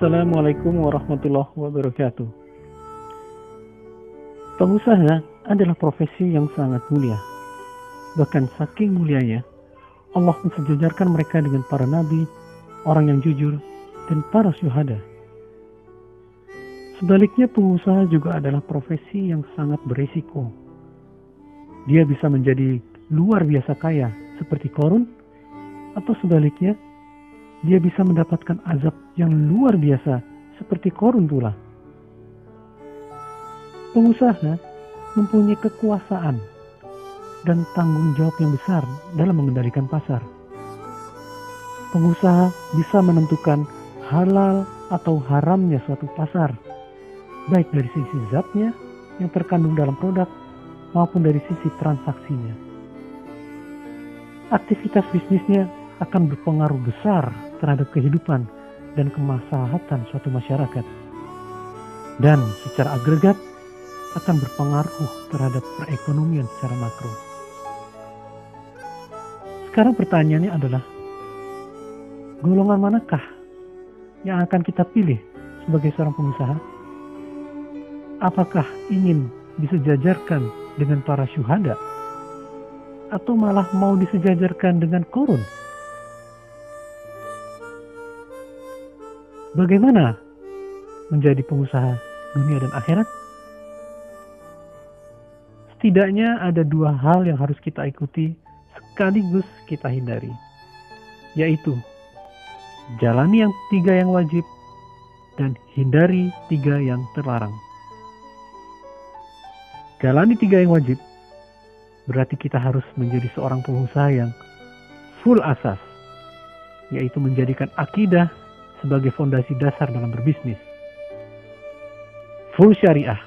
Assalamualaikum warahmatullahi wabarakatuh. Pengusaha adalah profesi yang sangat mulia. Bahkan saking mulianya, Allah mensejajarkan mereka dengan para nabi, orang yang jujur, dan para syuhada. Sebaliknya, pengusaha juga adalah profesi yang sangat berisiko. Dia bisa menjadi luar biasa kaya seperti Qarun, atau sebaliknya, dia bisa mendapatkan azab yang luar biasa seperti Qarun pula. Pengusaha mempunyai kekuasaan dan tanggung jawab yang besar dalam mengendalikan pasar. Pengusaha bisa menentukan halal atau haramnya suatu pasar, baik dari sisi zatnya yang terkandung dalam produk maupun dari sisi transaksinya. Aktivitas bisnisnya akan berpengaruh besar terhadap kehidupan dan kemaslahatan suatu masyarakat, dan secara agregat akan berpengaruh terhadap perekonomian secara makro. Sekarang pertanyaannya adalah, golongan manakah yang akan kita pilih sebagai seorang pengusaha? Apakah ingin disejajarkan dengan para syuhada, atau malah mau disejajarkan dengan Qarun? Bagaimana menjadi pengusaha dunia dan akhirat? Setidaknya ada dua hal yang harus kita ikuti sekaligus kita hindari, yaitu jalani yang 3 yang wajib dan hindari 3 yang terlarang. Jalani 3 yang wajib berarti kita harus menjadi seorang pengusaha yang full asas, yaitu menjadikan akidah sebagai fondasi dasar dalam berbisnis. Full syariah,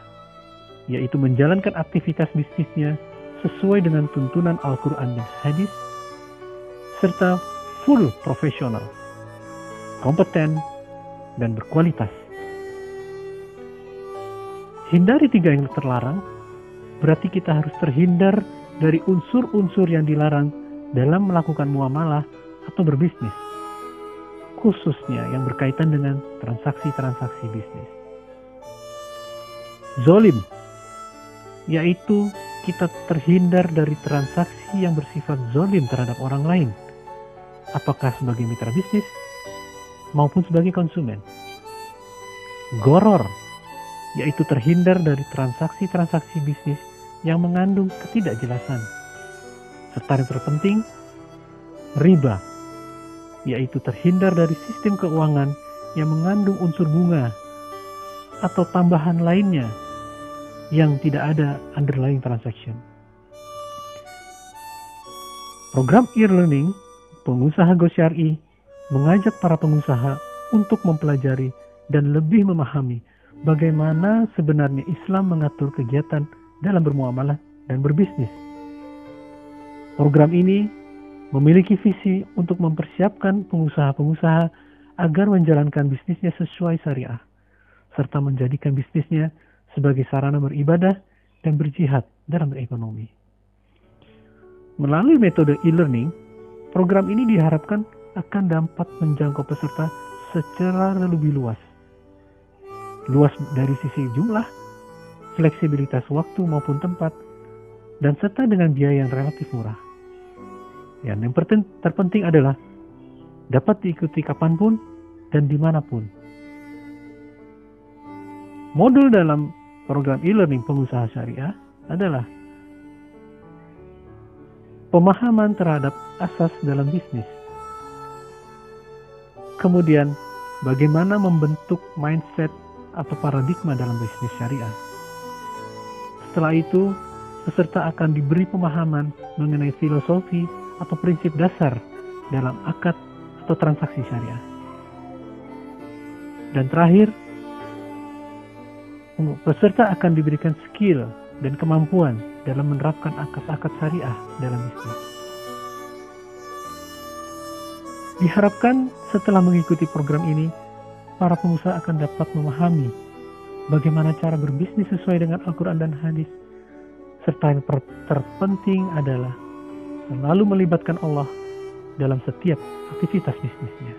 yaitu menjalankan aktivitas bisnisnya sesuai dengan tuntunan Al-Quran dan hadis, serta full profesional, kompeten, dan berkualitas. Hindari 3 yang terlarang, berarti kita harus terhindar dari unsur-unsur yang dilarang dalam melakukan muamalah atau berbisnis, khususnya yang berkaitan dengan transaksi-transaksi bisnis. Zolim, yaitu kita terhindar dari transaksi yang bersifat zolim terhadap orang lain, apakah sebagai mitra bisnis maupun sebagai konsumen. Goror, yaitu terhindar dari transaksi-transaksi bisnis yang mengandung ketidakjelasan. Serta yang terpenting, riba, yaitu terhindar dari sistem keuangan yang mengandung unsur bunga atau tambahan lainnya yang tidak ada underlying transaction. Program e-learning Pengusaha Go Syar'i mengajak para pengusaha untuk mempelajari dan lebih memahami bagaimana sebenarnya Islam mengatur kegiatan dalam bermuamalah dan berbisnis. Program ini memiliki visi untuk mempersiapkan pengusaha-pengusaha agar menjalankan bisnisnya sesuai syariah, serta menjadikan bisnisnya sebagai sarana beribadah dan berjihad dalam berekonomi. Melalui metode e-learning, program ini diharapkan akan dapat menjangkau peserta secara lebih luas. Luas dari sisi jumlah, fleksibilitas waktu maupun tempat, dan serta dengan biaya yang relatif murah. Yang terpenting adalah dapat diikuti kapanpun dan dimanapun. Modul dalam program e-learning pengusaha syariah adalah pemahaman terhadap asas dalam bisnis. Kemudian, bagaimana membentuk mindset atau paradigma dalam bisnis syariah. Setelah itu, peserta akan diberi pemahaman mengenai filosofi atau prinsip dasar dalam akad atau transaksi syariah. Dan terakhir, peserta akan diberikan skill dan kemampuan dalam menerapkan akad-akad syariah dalam bisnis. Diharapkan setelah mengikuti program ini, para pengusaha akan dapat memahami bagaimana cara berbisnis sesuai dengan Al-Quran dan hadis, serta yang terpenting adalah selalu melibatkan Allah dalam setiap aktivitas bisnisnya.